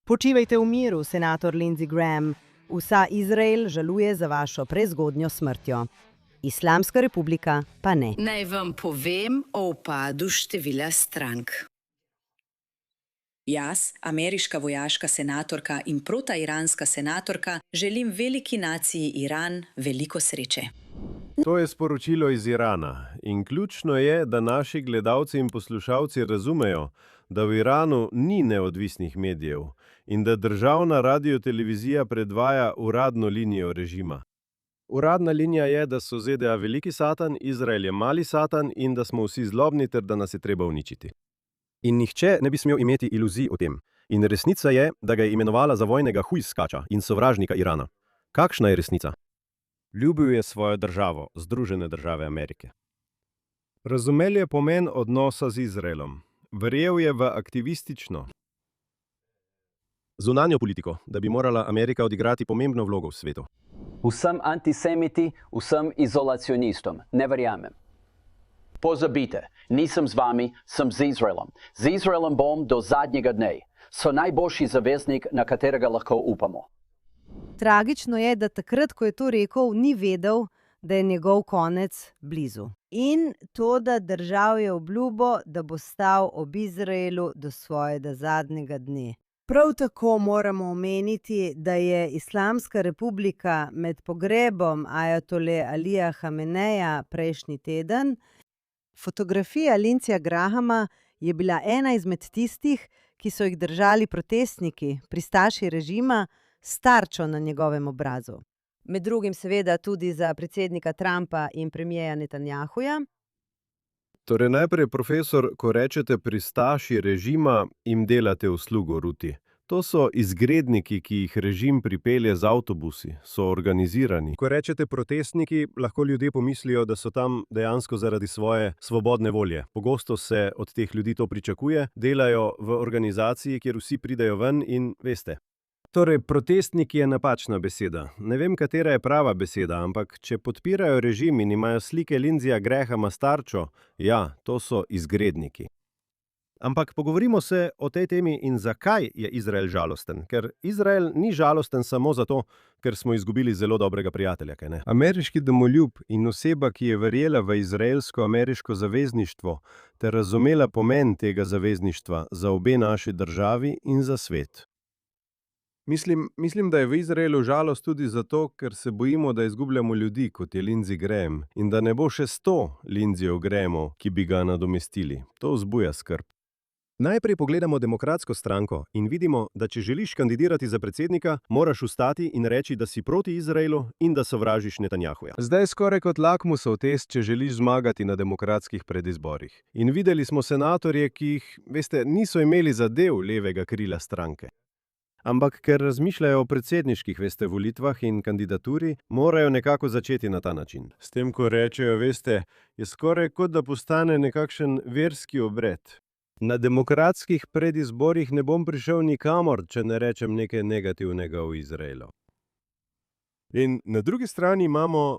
Počivajte v miru, senator Lindsey Graham. Vsa Izrael žaluje za vašo prezgodnjo smrtjo. Islamska republika pa ne. Naj vam povem o upadu števila strank. Jaz, ameriška vojaška senatorka in protairanska senatorka, želim veliki naciji Iran veliko sreče. To je sporočilo iz Irana in ključno je, da naši gledalci in poslušalci razumejo, da v Iranu ni neodvisnih medijev in da državna radiotelevizija predvaja uradno linijo režima. Uradna linija je, da so ZDA veliki satan, Izrael je mali satan in da smo vsi zlobni ter da nas je treba uničiti. In nihče ne bi smel imeti iluzij o tem. In resnica je, da ga je imenovala za vojnega hujskača in sovražnika Irana. Kakšna je resnica? Ljubil je svojo državo, Združene države Amerike. Razumel je pomen odnosa z Izraelom. Verjel je v aktivistično zunanjo politiko, da bi morala Amerika odigrati pomembno vlogo v svetu. Vsem antisemiti, vsem izolacionistom, ne verjamem. Pozabite, nisem z vami, sem z Izraelom. Z Izraelom bom do zadnjega dne. So najboljši zaveznik, na katerega lahko upamo. Tragično je, da takrat, ko je to rekel, ni vedel, da je njegov konec blizu. In to, da držal je obljubo, da bo stal ob Izraelu do svojega zadnjega dne. Prav tako moramo omeniti, da je Islamska republika med pogrebom ajatole Alija Hameneja prejšnji teden. Fotografija Lindseyja Grahama je bila ena izmed tistih, ki so jih držali protestniki, pristaši režima, s tarčo na njegovem obrazu. Med drugim seveda tudi za predsednika Trumpa in premierja Netanjahuja. Torej najprej, profesor, ko rečete pristaši režima, jim delate uslugo, Ruti. To so izgredniki, ki jih režim pripelje z avtobusi, so organizirani. Ko rečete protestniki, lahko ljudje pomislijo, da so tam dejansko zaradi svoje svobodne volje. Pogosto se od teh ljudi to pričakuje, delajo v organizaciji, kjer vsi pridejo ven in veste. Torej, protestniki je napačna beseda. Ne vem, katera je prava beseda, ampak če podpirajo režim in imajo slike Lindseyja Grahama s tarčo, ja, to so izgredniki. Ampak pogovorimo se o tej temi in zakaj je Izrael žalosten. Ker Izrael ni žalosten samo zato, ker smo izgubili zelo dobrega prijatelja, kaj ne? Ameriški domoljub in oseba, ki je verjela v izraelsko-ameriško zavezništvo ter razumela pomen tega zavezništva za obe naši državi in za svet. Mislim, da je v Izraelu žalost tudi zato, ker se bojimo, da izgubljamo ljudi, kot je Lindsey Graham, in da ne bo še 100 Lindseyjev Grahamov, ki bi ga nadomestili. To vzbuja skrb. Najprej pogledamo Demokratsko stranko in vidimo, da če želiš kandidirati za predsednika, moraš vstati in reči, da si proti Izraelu in da sovražiš Netanjahuja. Zdaj skoraj kot lakmusov test, če želiš zmagati na demokratskih predizborih. In videli smo senatorje, ki jih, veste, niso imeli zadev levega krila stranke. Ampak ker razmišljajo o predsedniških, volitvah in kandidaturi, morajo nekako začeti na ta način. S tem, ko rečejo, veste, je skoraj kot da postane nekakšen verski obred. Na demokratskih predizborih ne bom prišel nikamor, če ne rečem nekaj negativnega v Izraelu. In na drugi strani imamo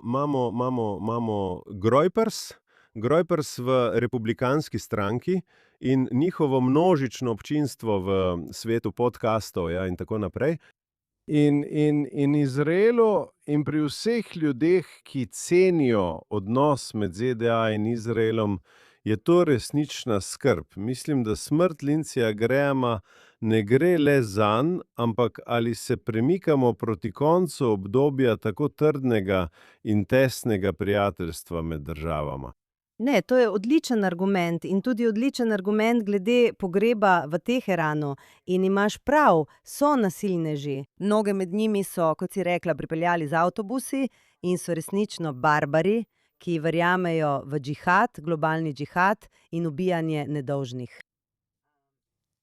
Groypers v republikanski stranki in njihovo množično občinstvo v svetu podcastov, ja, in tako naprej. In Izraelu in pri vseh ljudeh, ki cenijo odnos med ZDA in Izraelom, je to resnična skrb. Mislim, da smrt Lindseyja Grahama ne gre le zanj, ampak ali se premikamo proti koncu obdobja tako trdnega in tesnega prijateljstva med državama. Ne, to je odličen argument in tudi odličen argument glede pogreba v Teheranu. In imaš prav, so nasilneži. Mnoge med njimi so, kot si rekla, pripeljali z avtobusi in so resnično barbari, ki verjamejo v džihad, globalni džihad in ubijanje nedolžnih.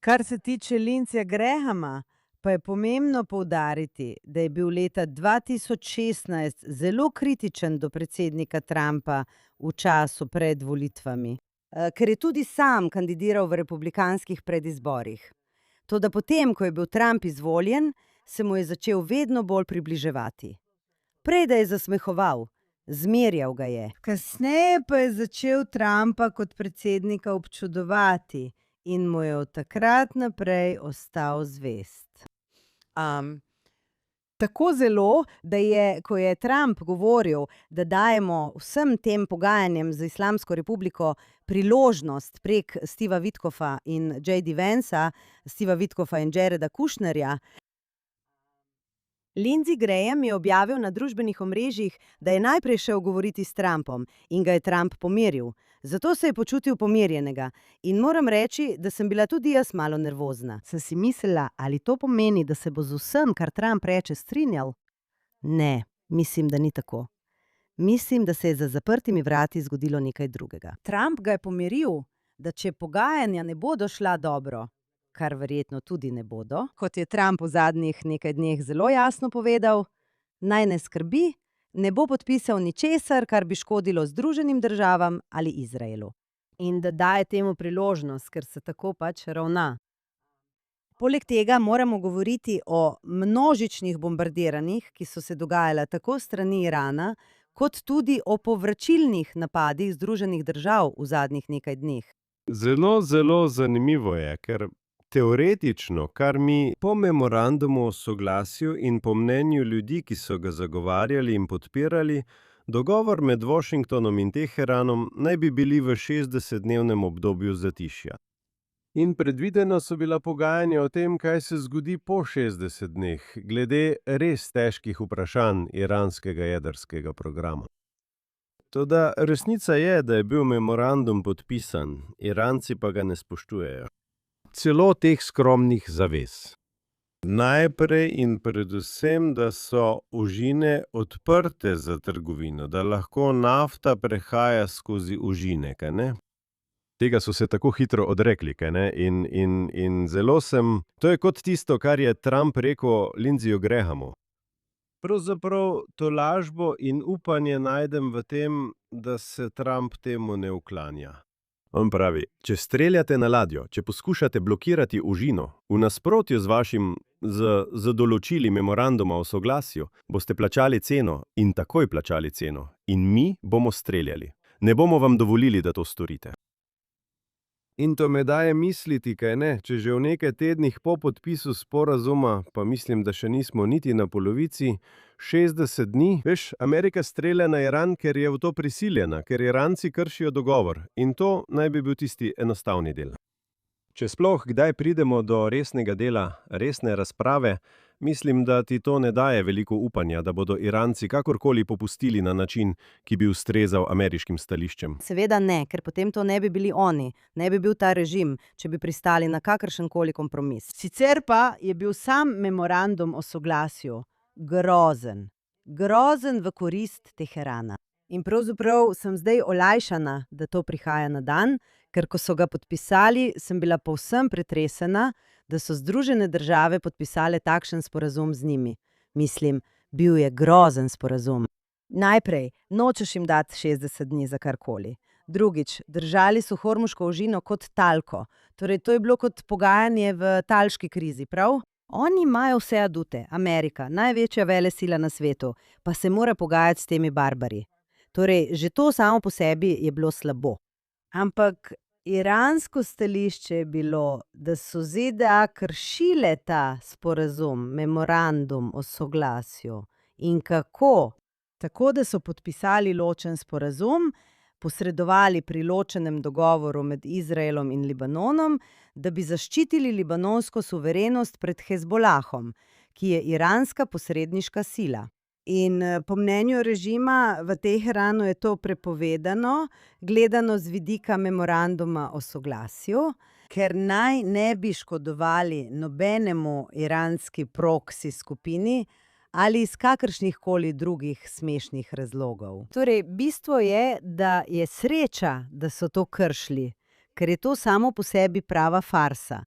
Kar se tiče Lindseyja Grahama, pa je pomembno poudariti, da je bil leta 2016 zelo kritičen do predsednika Trumpa v času pred volitvami, ker je tudi sam kandidiral v republikanskih predizborih. Toda potem, ko je bil Trump izvoljen, se mu je začel vedno bolj približevati. Prej da je zasmehoval, zmerjal ga je. Kasneje pa je začel Trumpa kot predsednika občudovati in mu je od takrat naprej ostal zvest. Tako zelo, da je, ko je Trump govoril, da dajemo vsem tem pogajanjem z Islamsko republiko priložnost prek Steva Witkoffa in J.D. Vansa, Steva Witkoffa in Jareda Kushnerja, Lindsey Graham je objavil na družbenih omrežjih, da je najprej šel govoriti s Trumpom in ga je Trump pomiril. Zato se je počutil pomirjenega. In moram reči, da sem bila tudi jaz malo nervozna. Sem si mislila, ali to pomeni, da se bo z vsem, kar Trump reče, strinjal? Ne, mislim, da ni tako. Mislim, da se je za zaprtimi vrati zgodilo nekaj drugega. Trump ga je pomiril, da če pogajanja ne bodo šla dobro, kar verjetno tudi ne bodo, kot je Trump v zadnjih nekaj dneh zelo jasno povedal, naj ne skrbi, ne bo podpisal ničesar, kar bi škodilo Združenim državam ali Izraelu. In da daje temu priložnost, ker se tako pač ravna. Poleg tega moramo govoriti o množičnih bombardiranjih, ki so se dogajala tako strani Irana, kot tudi o povračilnih napadih Združenih držav v zadnjih nekaj dneh. Zelo, zelo zanimivo je, ker teoretično, kar mi po memorandumu o soglasju in po mnenju ljudi, ki so ga zagovarjali in podpirali, dogovor med Washingtonom in Teheranom naj bi bili v 60-dnevnem obdobju zatišja. In predvideno so bila pogajanja o tem, kaj se zgodi po 60 dneh, glede res težkih vprašanj iranskega jedrskega programa. Toda resnica je, da je bil memorandum podpisan, Iranci pa ga ne spoštujejo. Celo teh skromnih zavez. Najprej in predvsem, da so ožine odprte za trgovino, da lahko nafta prehaja skozi ožine, kaj ne? Tega so se tako hitro odrekli, kaj ne? In zelo sem... To je kot tisto, kar je Trump rekel Lindseyju Grahamu. Pravzaprav tolažbo in upanje najdem v tem, da se Trump temu ne uklanja. On pravi, če streljate na ladjo, če poskušate blokirati ožino, v nasprotju z določili memoranduma o soglasju, boste plačali ceno in takoj plačali ceno. In mi bomo streljali. Ne bomo vam dovolili, da to storite. In to me daje misliti, kaj ne, če že v nekaj tednih po podpisu sporazuma, pa mislim, da še nismo niti na polovici, 60 dni, veš, Amerika strelja na Iran, ker je v to prisiljena, ker Iranci kršijo dogovor in to naj bi bil tisti enostavni del. Če sploh kdaj pridemo do resnega dela, resne razprave, mislim, da ti to ne daje veliko upanja, da bodo Iranci kakorkoli popustili na način, ki bi ustrezal ameriškim stališčem. Seveda ne, ker potem to ne bi bili oni, ne bi bil ta režim, če bi pristali na kakršenkoli kompromis. Sicer pa je bil sam memorandum o soglasju grozen. Grozen v korist Teherana. In pravzaprav sem zdaj olajšana, da to prihaja na dan, ker ko so ga podpisali, sem bila povsem pretresena, da so Združene države podpisale takšen sporazum z njimi. Mislim, bil je grozen sporazum. Najprej, nočeš jim dati 60 dni za karkoli. Drugič, držali so Hormuško ožino kot talko. Torej, to je bilo kot pogajanje v talški krizi, prav? Oni imajo vse adute, Amerika, največja velesila na svetu, pa se mora pogajati s temi barbari. Torej, že to samo po sebi je bilo slabo. Ampak iransko stališče je bilo, da so ZDA kršile ta sporazum, memorandum o soglasju. In kako? Tako, da so podpisali ločen sporazum, posredovali pri ločenem dogovoru med Izraelom in Libanonom, da bi zaščitili libanonsko suverenost pred Hezbolahom, ki je iranska posredniška sila. In po mnenju režima v Teheranu je to prepovedano, gledano z vidika memoranduma o soglasju, ker naj ne bi škodovali nobenemu iranski proksi skupini ali iz kakršnih koli drugih smešnih razlogov. Torej, bistvo je, da je sreča, da so to kršili, ker je to samo po sebi prava farsa.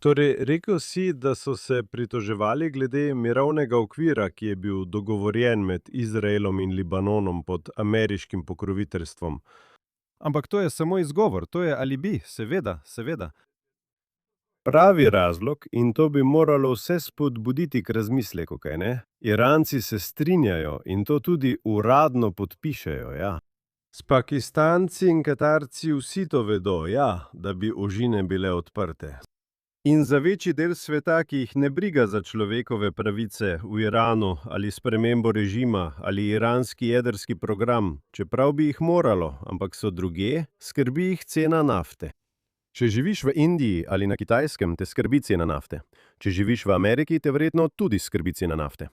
Torej, rekel si, da so se pritoževali glede mirovnega okvira, ki je bil dogovorjen med Izraelom in Libanonom pod ameriškim pokroviteljstvom. Ampak to je samo izgovor, to je alibi, seveda, seveda. Pravi razlog, in to bi moralo vse spodbuditi k razmisleku, kaj ne? Iranci se strinjajo in to tudi uradno podpišejo, ja. S Pakistanci in Katarci vsi to vedo, ja, da bi ožine bile odprte. In za večji del sveta, ki jih ne briga za človekove pravice v Iranu ali spremembo režima ali iranski jedrski program, čeprav bi jih moralo, ampak so drugje, skrbi jih cena nafte. Če živiš v Indiji ali na Kitajskem, te skrbi cena nafte. Če živiš v Ameriki, te verjetno tudi skrbi cena nafte.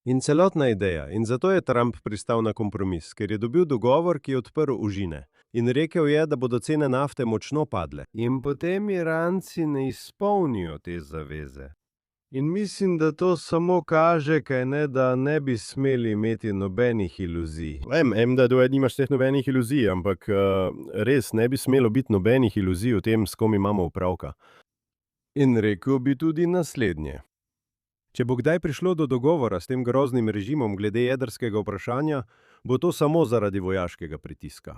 In celotna ideja, in zato je Trump pristal na kompromis, ker je dobil dogovor, ki je odprl užine. In rekel je, da bodo cene nafte močno padle. In potem Iranci ne izpolnijo te zaveze. In mislim, da to samo kaže, da ne bi smeli imeti nobenih iluzij. Da nimaš teh nobenih iluzij, ampak res ne bi smelo biti nobenih iluzij o tem, s kom imamo opravka. In rekel bi tudi naslednje. Če bo kdaj prišlo do dogovora s tem groznim režimom glede jedrskega vprašanja, bo to samo zaradi vojaškega pritiska.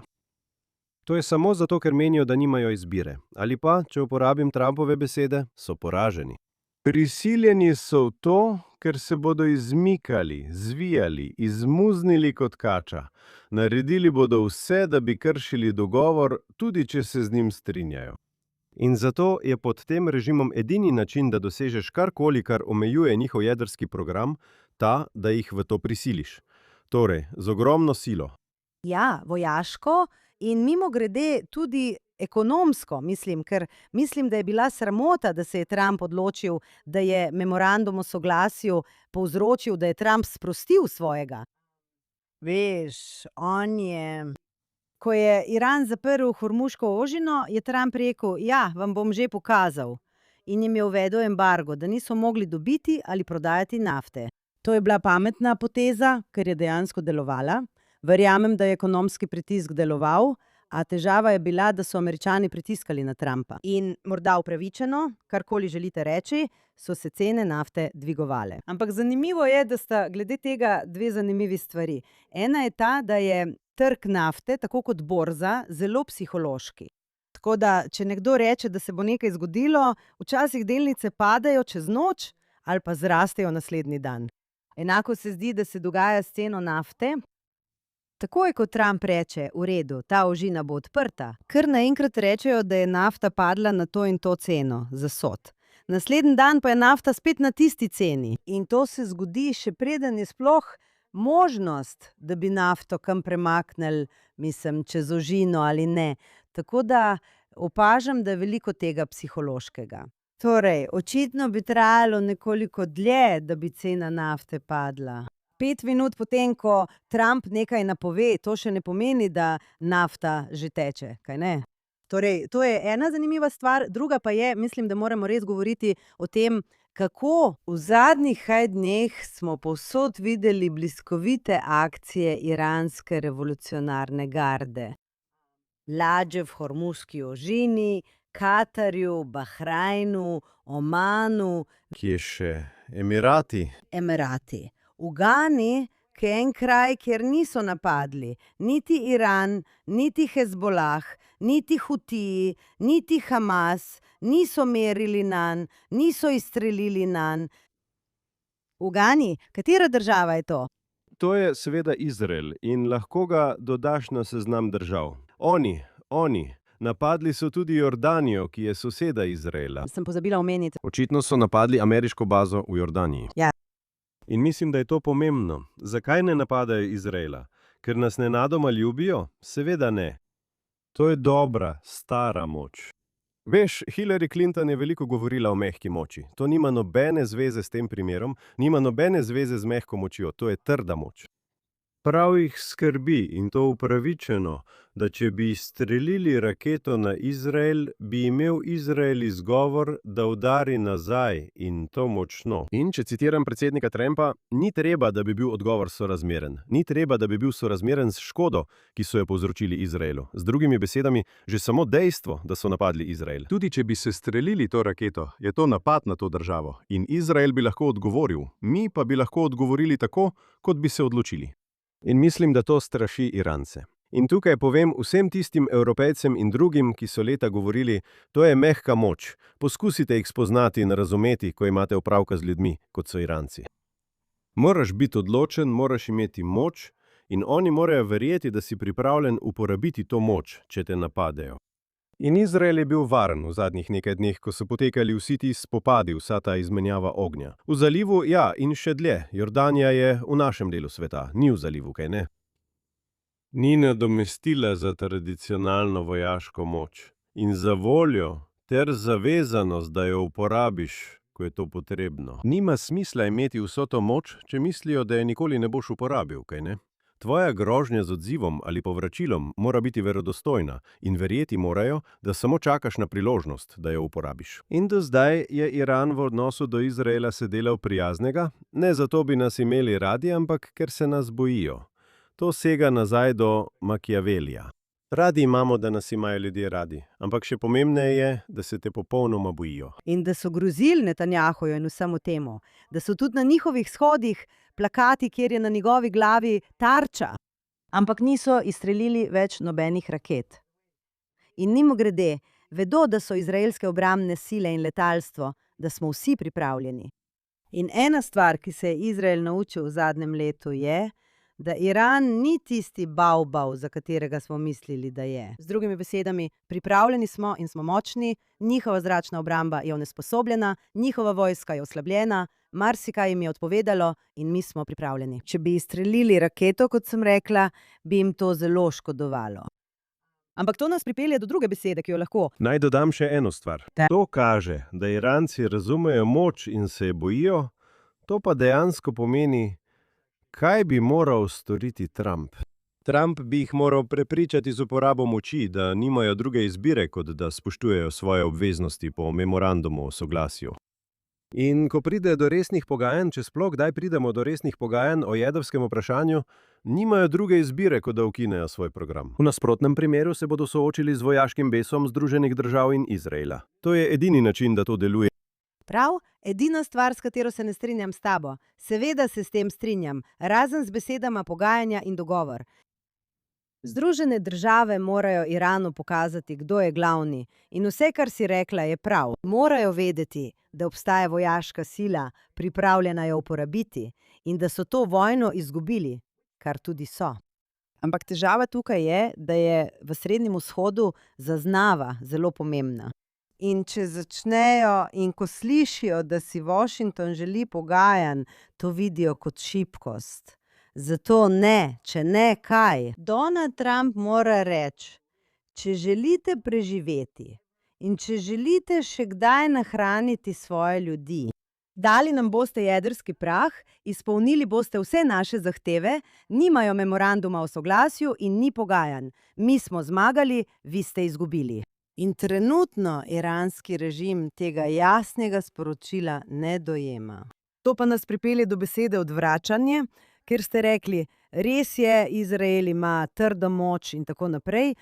To je samo zato, ker menijo, da nimajo izbire. Ali pa, če uporabim Trumpove besede, so poraženi. Prisiljeni so v to, ker se bodo izmikali, zvijali, izmuznili kot kača. Naredili bodo vse, da bi kršili dogovor, tudi če se z njim strinjajo. In zato je pod tem režimom edini način, da dosežeš karkoli, kar omejuje njihov jedrski program, ta, da jih v to prisiliš. Torej, z ogromno silo. Ja, vojaško in mimogrede tudi ekonomsko, ker mislim, da je bila sramota, da se je Trump odločil, da je memorandum o soglasju povzročil, da je Trump sprostil svojega. Veš, ko je Iran zaprl Hormuško ožino, je Trump rekel, ja, vam bom že pokazal. In jim je uvedel embargo, da niso mogli dobiti ali prodajati nafte. To je bila pametna poteza, ker je dejansko delovala. Verjamem, da je ekonomski pritisk deloval, a težava je bila, da so Američani pritiskali na Trumpa. In morda upravičeno, karkoli želite reči, so se cene nafte dvigovale. Ampak zanimivo je, da sta glede tega dve zanimivi stvari. Ena je ta, da je trg nafte, tako kot borza, zelo psihološki. Tako da, če nekdo reče, da se bo nekaj zgodilo, včasih delnice padajo čez noč ali pa zrastejo naslednji dan. Enako se zdi, da se dogaja s ceno nafte. Takoj, ko Trump reče, v redu, ta ožina bo odprta, kar naenkrat rečejo, da je nafta padla na to in to ceno, za sod. Naslednji dan pa je nafta spet na tisti ceni. In to se zgodi, še preden je sploh možnost, da bi nafto kam premaknili, čez ožino ali ne. Tako da opažam, da je veliko tega psihološkega. Torej, očitno bi trajalo nekoliko dlje, da bi cena nafte padla. 5 minut potem, ko Trump nekaj napove, to še ne pomeni, da nafta že teče, kaj ne? Torej, to je ena zanimiva stvar, druga pa je, mislim, da moramo res govoriti o tem, kako v zadnjih dneh smo povsod videli bliskovite akcije iranske revolucionarne garde. Ladje v Hormuški ožini, Katarju, Bahrajnu, Omanu. Kje še? Emirati. V Gani, ki je en kraj, kjer niso napadli niti Iran, niti Hezbolah, niti Hutiji, niti Hamas, niso merili nanj, niso izstrelili nanj. V Gani, katera država je to? To je seveda Izrael in lahko ga dodaš na seznam držav. Oni. Napadli so tudi Jordanijo, ki je soseda Izraela. Sem pozabila omeniti. Očitno so napadli ameriško bazo v Jordaniji. Ja. In mislim, da je to pomembno. Zakaj ne napadajo Izraela? Ker nas nenadoma ljubijo? Seveda ne. To je dobra, stara moč. Veš, Hillary Clinton je veliko govorila o mehki moči. To nima nobene zveze s tem primerom, nima nobene zveze z mehko močjo, to je trda moč. Prav jih skrbi, in to upravičeno, da če bi izstrelili raketo na Izrael, bi imel Izrael izgovor, da udari nazaj, in to močno. In če citiram predsednika Trumpa, ni treba, da bi bil odgovor sorazmeren. Ni treba, da bi bil sorazmeren s škodo, ki so jo povzročili Izraelu. Z drugimi besedami, že samo dejstvo, da so napadli Izrael. Tudi če bi se strelili to raketo, je to napad na to državo. In Izrael bi lahko odgovoril, mi pa bi lahko odgovorili tako, kot bi se odločili. In mislim, da to straši Irance. In tukaj povem vsem tistim Evropejcem in drugim, ki so leta govorili, to je mehka moč. Poskusite jih spoznati in razumeti, ko imate opravka z ljudmi, kot so Iranci. Moraš biti odločen, moraš imeti moč in oni morajo verjeti, da si pripravljen uporabiti to moč, če te napadejo. In Izrael je bil varen v zadnjih nekaj dneh, ko so potekali vsi ti spopadi, vsa ta izmenjava ognja. V zalivu, ja, in še dlje. Jordanija je v našem delu sveta, ni v zalivu, kaj ne? Ni nadomestila za tradicionalno vojaško moč in za voljo ter zavezanost, da jo uporabiš, ko je to potrebno. Nima smisla imeti vso to moč, če mislijo, da je nikoli ne boš uporabil, kaj ne? Tvoja grožnja z odzivom ali povračilom mora biti verodostojna in verjeti morajo, da samo čakaš na priložnost, da jo uporabiš. In do zdaj je Iran v odnosu do Izraela se delal prijaznega, ne zato bi nas imeli radi, ampak ker se nas bojijo. To sega nazaj do Machiavellija. Radi imamo, da nas imajo ljudje radi, ampak še pomembneje je, da se te popolnoma bojijo. In da so grozili Netanjahuju in vsemu temu, da so tudi na njihovih shodih plakati, kjer je na njegovi glavi tarča, ampak niso izstrelili več nobenih raket. In mimogrede, vedo, da so izraelske obrambne sile in letalstvo, da smo vsi pripravljeni. In ena stvar, ki se je Izrael naučil v zadnjem letu, je, da Iran ni tisti bav, za katerega smo mislili, da je. Z drugimi besedami, pripravljeni smo in smo močni, njihova zračna obramba je onesposobljena, njihova vojska je oslabljena, marsikaj jim je odpovedalo in mi smo pripravljeni. Če bi izstrelili raketo, kot sem rekla, bi jim to zelo škodovalo. Ampak to nas pripelje do druge besede, ki jo lahko. Naj dodam še eno stvar. To kaže, da Iranci razumejo moč in se je bojijo, to pa dejansko pomeni, kaj bi moral storiti Trump. Trump bi jih moral prepričati z uporabo moči, da nimajo druge izbire, kot da spoštujejo svoje obveznosti po memorandumu o soglasju. In ko pride do resnih pogajanj, če sploh kdaj pridemo do resnih pogajanj o jedrskem vprašanju, nimajo druge izbire, kot da ukinejo svoj program. V nasprotnem primeru se bodo soočili z vojaškim besom Združenih držav in Izraela. To je edini način, da to deluje. Prav, edina stvar, s katero se ne strinjam s tabo. Seveda se s tem strinjam, razen z besedama pogajanja in dogovor. Združene države morajo Iranu pokazati, kdo je glavni. In vse, kar si rekla, je prav. Morajo vedeti, da obstaja vojaška sila, pripravljena jo uporabiti, in da so to vojno izgubili, kar tudi so. Ampak težava tukaj je, da je v Srednjem vzhodu zaznava zelo pomembna. In če začnejo in ko slišijo, da si Washington želi pogajanj, to vidijo kot šibkost. Zato ne, če ne kaj. Donald Trump mora reči, če želite preživeti in če želite še kdaj nahraniti svoje ljudi, dali nam boste jedrski prah, izpolnili boste vse naše zahteve, nimajo memoranduma o soglasju in ni pogajanj. Mi smo zmagali, vi ste izgubili. In trenutno iranski režim tega jasnega sporočila ne dojema. To pa nas pripelje do besede odvračanje, ker ste rekli, res je, Izrael ima trdo moč in tako naprej.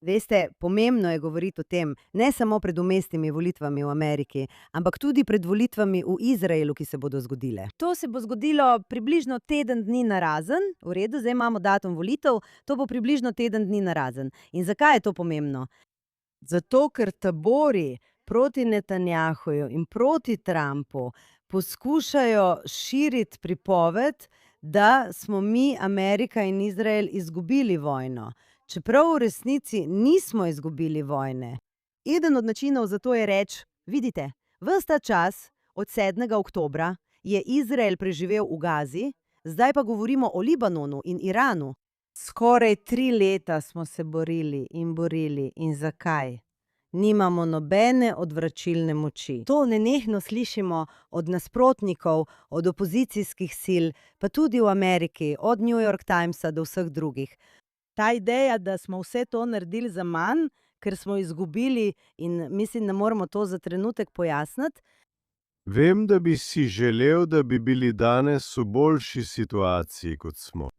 Veste, pomembno je govoriti o tem, ne samo pred umestnimi volitvami v Ameriki, ampak tudi pred volitvami v Izraelu, ki se bodo zgodile. To se bo zgodilo približno teden dni narazen, v redu, zdaj imamo datum volitev, to bo približno teden dni narazen. In zakaj je to pomembno? Zato, ker tabori proti Netanjahuju in proti Trumpu poskušajo širiti pripoved, da smo mi, Amerika in Izrael, izgubili vojno. Čeprav v resnici nismo izgubili vojne. Eden od načinov za to je reči, vidite, ves ta čas, od 7. oktobra, je Izrael preživel v Gazi, zdaj pa govorimo o Libanonu in Iranu. Skoraj 3 leta smo se borili. In zakaj? Nimamo nobene odvračilne moči. To nenehno slišimo od nasprotnikov, od opozicijskih sil, pa tudi v Ameriki, od New York Timesa do vseh drugih. Ta ideja, da smo vse to naredili za manj, ker smo izgubili in mislim, da moramo to za trenutek pojasniti. Vem, da bi si želel, da bi bili danes v boljši situaciji, kot smo.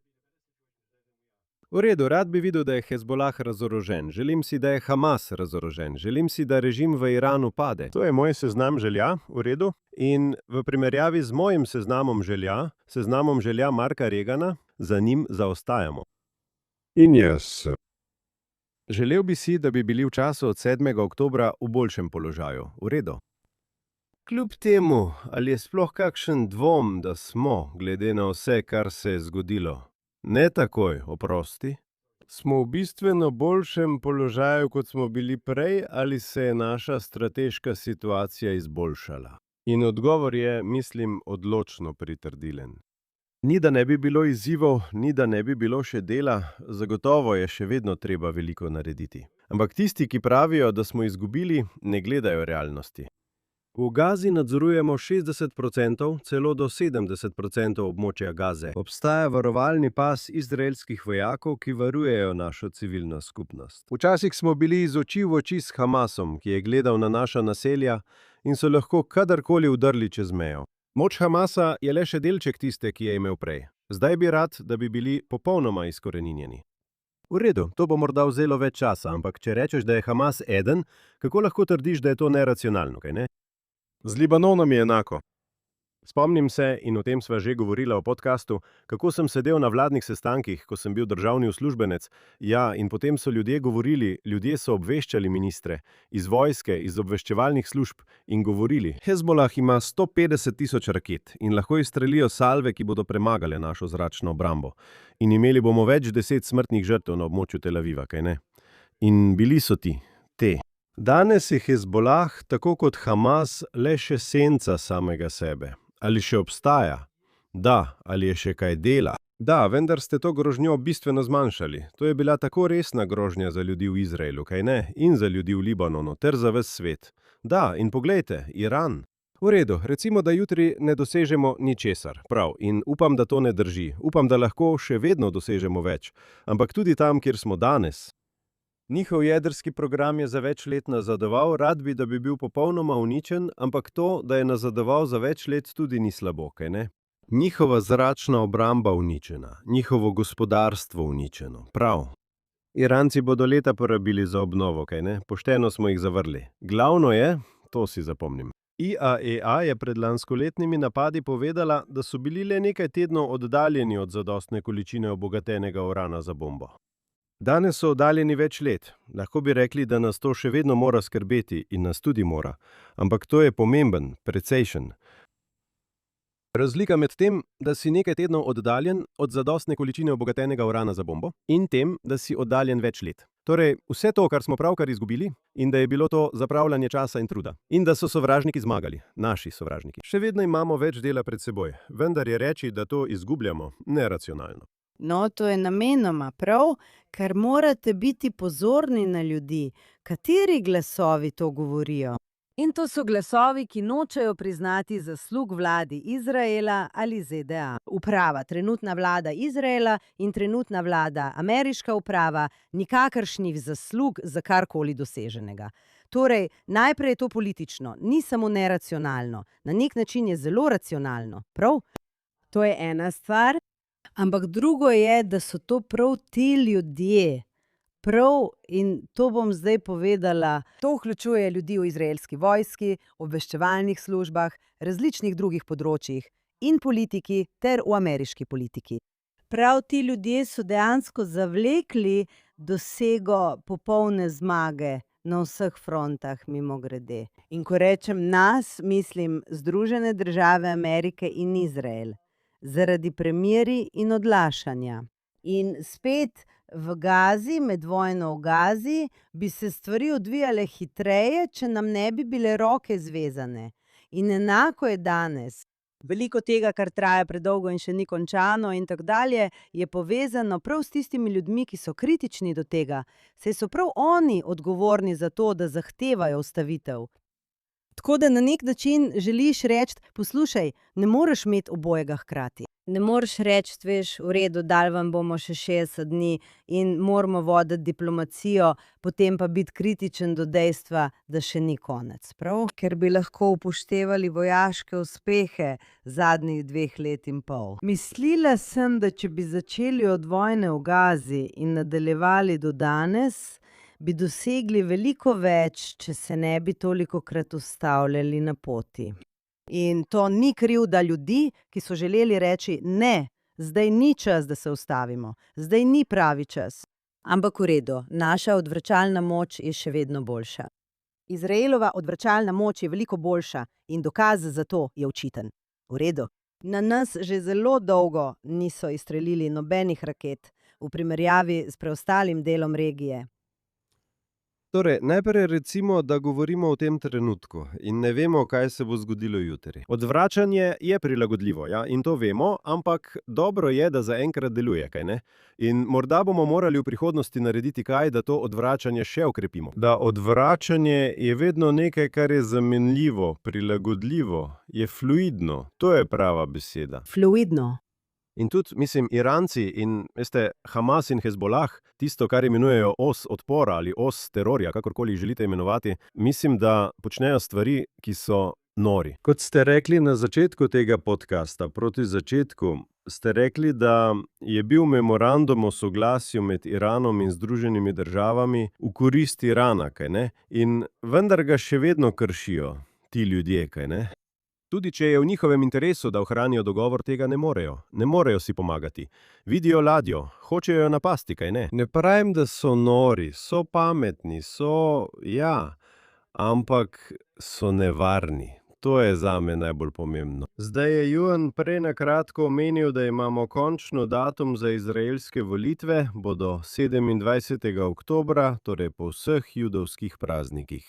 V redu, rad bi videl, da je Hezbolah razorožen. Želim si, da je Hamas razorožen. Želim si, da režim v Iranu pade. To je moj seznam želja, v redu. In v primerjavi z mojim seznamom želja Marka Reagana, za njim zaostajamo. In jaz. Želel bi si, da bi bili v času od 7. oktobra v boljšem položaju. V redu. Kljub temu, ali je sploh kakšen dvom, da smo, glede na vse, kar se je zgodilo? Ne takoj, oprosti. Smo v bistveno boljšem položaju, kot smo bili prej, ali se je naša strateška situacija izboljšala? In odgovor je, mislim, odločno pritrdilen. Ni, da ne bi bilo izzivov, ni, da ne bi bilo še dela, zagotovo je še vedno treba veliko narediti. Ampak tisti, ki pravijo, da smo izgubili, ne gledajo realnosti. V Gazi nadzorujemo 60%, celo do 70% območja Gaze. Obstaja varovalni pas izraelskih vojakov, ki varujejo našo civilno skupnost. Včasih smo bili iz oči v oči s Hamasom, ki je gledal na naša naselja in so lahko kadarkoli vdrli čez mejo. Moč Hamasa je le še delček tiste, ki je imel prej. Zdaj bi rad, da bi bili popolnoma izkoreninjeni. V redu, to bo morda vzelo več časa, ampak če rečeš, da je Hamas eden, kako lahko trdiš, da je to neracionalno, kaj ne? Z Libanonom je enako. Spomnim se, in o tem sva že govorila v podkastu, kako sem sedel na vladnih sestankih, ko sem bil državni uslužbenec. Ja, in potem so ljudje govorili, ljudje so obveščali ministre iz vojske, iz obveščevalnih služb in govorili: Hezbolah ima 150 tisoč raket in lahko izstrelijo salve, ki bodo premagale našo zračno obrambo. In imeli bomo več 10 smrtnih žrtev na območju Tel Aviva, kaj ne? In bili so te. Danes je Hezbolah, tako kot Hamas, le še senca samega sebe. Ali še obstaja? Da, ali je še kaj dela? Da, vendar ste to grožnjo bistveno zmanjšali. To je bila tako resna grožnja za ljudi v Izraelu, kaj ne? In za ljudi v Libanonu, ter za ves svet. Da, in poglejte, Iran. V redu, recimo, da jutri ne dosežemo ničesar. Prav, in upam, da to ne drži. Upam, da lahko še vedno dosežemo več. Ampak tudi tam, kjer smo danes. Njihov jedrski program je za več let nazadoval, rad bi, da bi bil popolnoma uničen, ampak to, da je nazadoval za več let, tudi ni slabo, kaj ne? Njihova zračna obramba uničena, njihovo gospodarstvo uničeno, prav. Iranci bodo leta porabili za obnovo, kaj ne? Pošteno smo jih zavrli. Glavno je, to si zapomnim. IAEA je pred lanskoletnimi napadi povedala, da so bili le nekaj tednov oddaljeni od zadostne količine obogatenega urana za bombo. Danes so oddaljeni več let. Lahko bi rekli, da nas to še vedno mora skrbeti in nas tudi mora. Ampak to je pomemben, precejšen. Razlika med tem, da si nekaj tednov oddaljen od zadostne količine obogatenega urana za bombo in tem, da si oddaljen več let. Torej, vse to, kar smo pravkar izgubili, in da je bilo to zapravljanje časa in truda. In da so sovražniki zmagali, naši sovražniki. Še vedno imamo več dela pred seboj, vendar je reči, da to izgubljamo, neracionalno. No, to je namenoma prav, ker morate biti pozorni na ljudi, kateri glasovi to govorijo. In to so glasovi, ki nočejo priznati zaslug vladi Izraela ali ZDA. Uprava, trenutna vlada Izraela in trenutna vlada, ameriška uprava, nikakršnih zaslug za karkoli doseženega. Torej, najprej je to politično, ni samo neracionalno, na nek način je zelo racionalno, prav? To je ena stvar. Ampak drugo je, da so to prav ti ljudje. Prav, in to bom zdaj povedala, to vključuje ljudi v izraelski vojski, obveščevalnih službah, različnih drugih področjih in politiki ter v ameriški politiki. Prav ti ljudje so dejansko zavlekli dosego popolne zmage na vseh frontah, mimogrede. In ko rečem nas, mislim Združene države Amerike in Izrael. Zaradi premiri in odlašanja. In spet v Gazi, med vojno v Gazi, bi se stvari odvijale hitreje, če nam ne bi bile roke zvezane. In enako je danes. Veliko tega, kar traja predolgo in še ni končano in tako dalje, je povezano prav s tistimi ljudmi, ki so kritični do tega. Saj so prav oni odgovorni za to, da zahtevajo ustavitev. Tako da na nek način želiš reči, poslušaj, ne moreš imeti obojega hkrati. Ne moreš reči, veš, v redu, dali vam bomo še 60 dni in moramo voditi diplomacijo, potem pa biti kritičen do dejstva, da še ni konec, prav? Ker bi lahko upoštevali vojaške uspehe zadnjih 2 let in pol. Mislila sem, da če bi začeli od vojne v Gazi in nadaljevali do danes, bi dosegli veliko več, če se ne bi tolikokrat ustavljali na poti. In to ni krivda ljudi, ki so želeli reči ne, zdaj ni čas, da se ustavimo, zdaj ni pravi čas. Ampak v redu, naša odvračalna moč je še vedno boljša. Izraelova odvračalna moč je veliko boljša in dokaz za to je očiten. V redu. Na nas že zelo dolgo niso izstrelili nobenih raket. v primerjavi s preostalim delom regije. Torej, najprej recimo, da govorimo o tem trenutku in ne vemo, kaj se bo zgodilo jutri. Odvračanje je prilagodljivo, ja, in to vemo, ampak dobro je, da zaenkrat deluje, kaj ne? In morda bomo morali v prihodnosti narediti kaj, da to odvračanje še okrepimo. Da odvračanje je vedno nekaj, kar je zamenljivo, prilagodljivo, je fluidno. To je prava beseda. Fluidno. In tudi, mislim, Iranci in, veste, Hamas in Hezbolah, tisto, kar imenujejo os odpora ali os terorja, kakorkoli želite imenovati, mislim, da počnejo stvari, ki so nori. Kot ste rekli na začetku tega podcasta, proti začetku, ste rekli, da je bil memorandum o soglasju med Iranom in Združenimi državami v korist Irana, kaj ne? In vendar ga še vedno kršijo ti ljudje, kaj ne? Tudi če je v njihovem interesu, da ohranijo dogovor, tega ne morejo. Ne morejo si pomagati. Vidijo ladjo, hočejo jo napasti, kaj ne? Ne pravim, da so nori, so pametni, ja, ampak so nevarni. To je zame najbolj pomembno. Zdaj je Juan prej na kratko omenil, da imamo končno datum za izraelske volitve, bodo 27. oktobra, torej po vseh judovskih praznikih.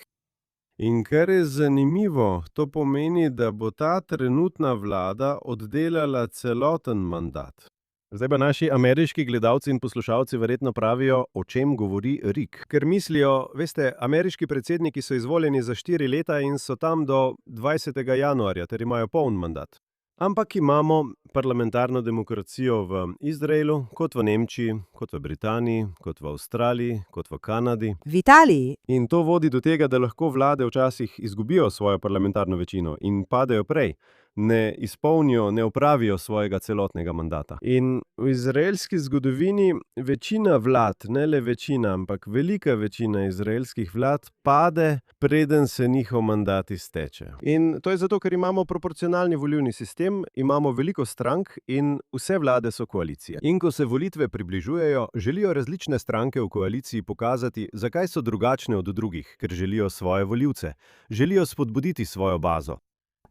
In kar je zanimivo, to pomeni, da bo ta trenutna vlada oddelala celoten mandat. Zdaj pa naši ameriški gledalci in poslušalci verjetno pravijo, o čem govori Rick. Ker mislijo, veste, ameriški predsedniki so izvoljeni za 4 leta in so tam do 20. januarja, ter imajo poln mandat. Ampak imamo parlamentarno demokracijo v Izraelu, kot v Nemčiji, kot v Britaniji, kot v Avstraliji, kot v Kanadi. V Italiji. In to vodi do tega, da lahko vlade včasih izgubijo svojo parlamentarno večino in padejo prej, ne izpolnijo, ne opravijo svojega celotnega mandata. In v izraelski zgodovini večina vlad, ne le večina, ampak velika večina izraelskih vlad pade, preden se njihov mandat izteče. In to je zato, ker imamo proporcionalni volilni sistem, imamo veliko strank in vse vlade so koalicije. In ko se volitve približujejo, želijo različne stranke v koaliciji pokazati, zakaj so drugačne od drugih, ker želijo svoje volivce, želijo spodbuditi svojo bazo.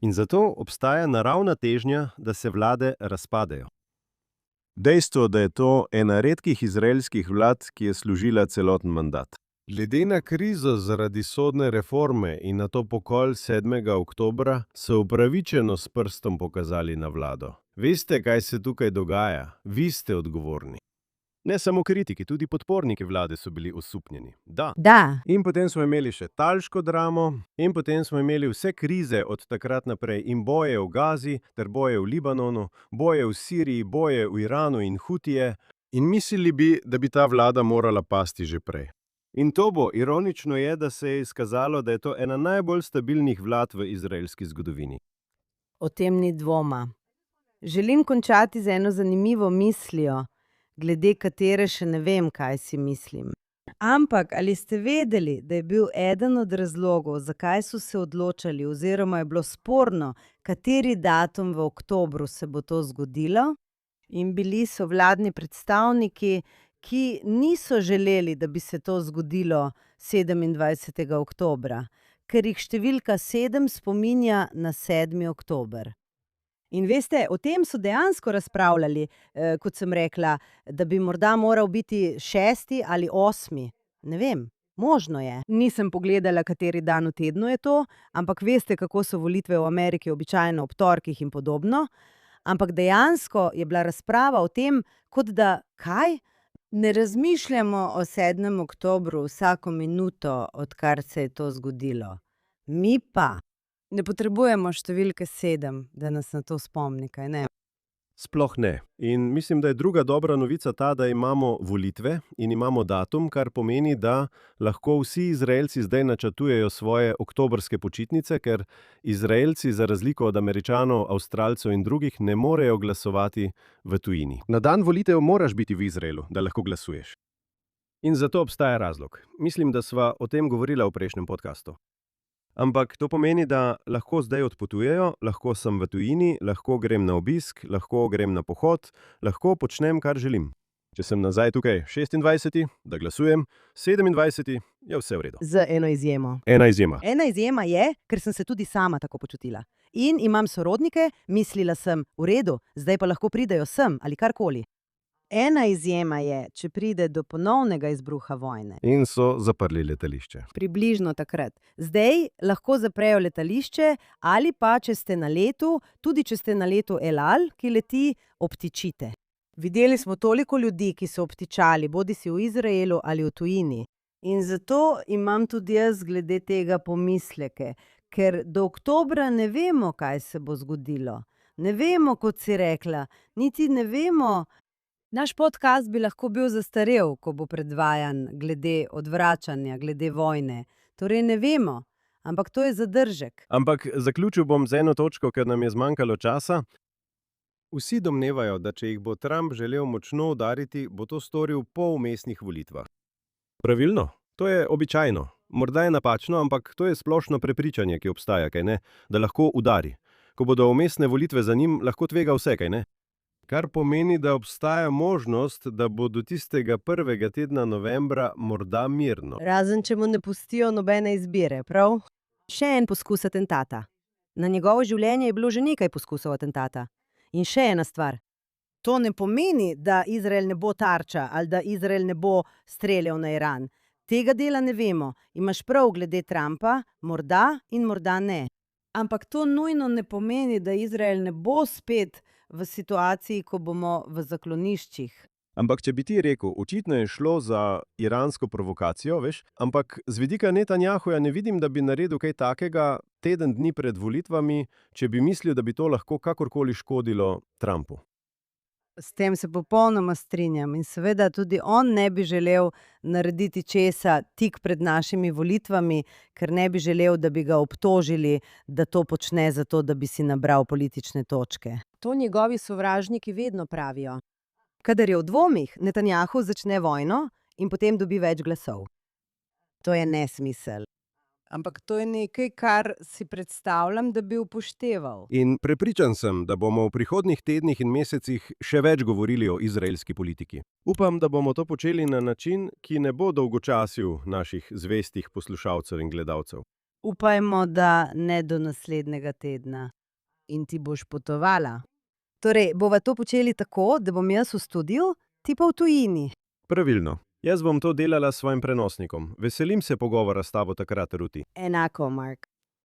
In zato obstaja naravna težnja, da se vlade razpadejo. Dejstvo, da je to ena redkih izraelskih vlad, ki je služila celoten mandat. Glede na krizo zaradi sodne reforme in na to pokol 7. oktobra so upravičeno s prstom pokazali na vlado. Veste, kaj se tukaj dogaja? Vi ste odgovorni. Ne samo kritiki, tudi podporniki vlade so bili osupnjeni. Da. In potem smo imeli še talško dramo, in potem smo imeli vse krize od takrat naprej in boje v Gazi, ter boje v Libanonu, boje v Siriji, boje v Iranu in Hutije. In mislili bi, da bi ta vlada morala pasti že prej. In to bo, ironično je, da se je izkazalo, da je to ena najbolj stabilnih vlad v izraelski zgodovini. O tem ni dvoma. Želim končati z eno zanimivo mislijo, glede katere še ne vem, kaj si mislim. Ampak ali ste vedeli, da je bil eden od razlogov, zakaj so se odločali oziroma je bilo sporno, kateri datum v oktobru se bo to zgodilo? In bili so vladni predstavniki, ki niso želeli, da bi se to zgodilo 27. oktobra, ker jih številka 7 spominja na 7. oktober. In veste, o tem so dejansko razpravljali, kot sem rekla, da bi morda moral biti 6. ali 8. Ne vem, možno je. Nisem pogledala, kateri dan v tednu je to, ampak veste, kako so volitve v Ameriki običajno ob torkih in podobno. Ampak dejansko je bila razprava o tem, kot da, kaj? Ne razmišljamo o 7. oktobru vsako minuto, odkar se je to zgodilo. Mi pa ne potrebujemo številke 7, da nas na to spomni, kaj ne? Sploh ne. In mislim, da je druga dobra novica ta, da imamo volitve in imamo datum, kar pomeni, da lahko vsi Izraelci zdaj načrtujejo svoje oktobrske počitnice, ker Izraelci, za razliko od Američanov, Avstralcev in drugih, ne morejo glasovati v tujini. Na dan volitev moraš biti v Izraelu, da lahko glasuješ. In zato obstaja razlog. Mislim, da sva o tem govorila v prejšnjem podcastu. Ampak to pomeni, da lahko zdaj odpotujejo, lahko sem v tujini, lahko grem na obisk, lahko grem na pohod, lahko počnem, kar želim. Če sem nazaj tukaj 26., da glasujem, 27. je vse v redu. Z eno izjemo. Ena izjema. Ena izjema je, ker sem se tudi sama tako počutila. In imam sorodnike, mislila sem, v redu, zdaj pa lahko pridejo sem ali karkoli. Ena izjema je, če pride do ponovnega izbruha vojne. In so zaprli letališče. Približno takrat. Zdaj lahko zaprejo letališče ali pa, če ste na letu, tudi če ste na letu El Al, ki leti, obtičite. Videli smo toliko ljudi, ki so obtičali, bodisi v Izraelu ali v tujini. In zato imam tudi jaz glede tega pomisleke, ker do oktobra ne vemo, kaj se bo zgodilo. Ne vemo, kot si rekla, niti ne vemo. Naš podcast bi lahko bil zastarel, ko bo predvajan glede odvračanja, glede vojne. Torej ne vemo, ampak to je zadržek. Ampak zaključil bom z eno točko, ker nam je zmanjkalo časa. Vsi domnevajo, da če jih bo Trump želel močno udariti, bo to storil po vmesnih volitvah. Pravilno, to je običajno. Morda je napačno, ampak to je splošno prepričanje, ki obstaja, kaj ne, da lahko udari. Ko bodo vmesne volitve za njim, lahko tvega vse, kaj ne? Kar pomeni, da obstaja možnost, da bo do tistega prvega tedna novembra morda mirno. Razen, če mu ne pustijo nobene izbire, prav? Še en poskus atentata. Na njegovo življenje je bilo že nekaj poskusov atentata. In še ena stvar. To ne pomeni, da Izrael ne bo tarča ali da Izrael ne bo streljal na Iran. Tega dela ne vemo. Imaš prav glede Trumpa, morda in morda ne. Ampak to nujno ne pomeni, da Izrael ne bo spet v situaciji, ko bomo v zakloniščih. Ampak če bi ti rekel, očitno je šlo za iransko provokacijo, veš, ampak z vidika Netanjahuja ne vidim, da bi naredil kaj takega teden dni pred volitvami, če bi mislil, da bi to lahko kakorkoli škodilo Trumpu. S tem se popolnoma strinjam in seveda tudi on ne bi želel narediti česa tik pred našimi volitvami, ker ne bi želel, da bi ga obtožili, da to počne zato, da bi si nabral politične točke. To njegovi sovražniki vedno pravijo. Kadar je v dvomih, Netanjahu začne vojno in potem dobi več glasov. To je nesmisel. Ampak to je nekaj, kar si predstavljam, da bi upošteval. In prepričan sem, da bomo v prihodnjih tednih in mesecih še več govorili o izraelski politiki. Upam, da bomo to počeli na način, ki ne bo dolgočasil naših zvestih poslušalcev in gledalcev. Upajmo, da ne do naslednjega tedna. In ti boš potovala. Torej, bova to počeli tako, da bom jaz v studiu, ti pa v tujini. Pravilno. Jaz bom to delala s svojim prenosnikom. Veselim se pogovora s tabo takrat, Ruti. Enako, Mark.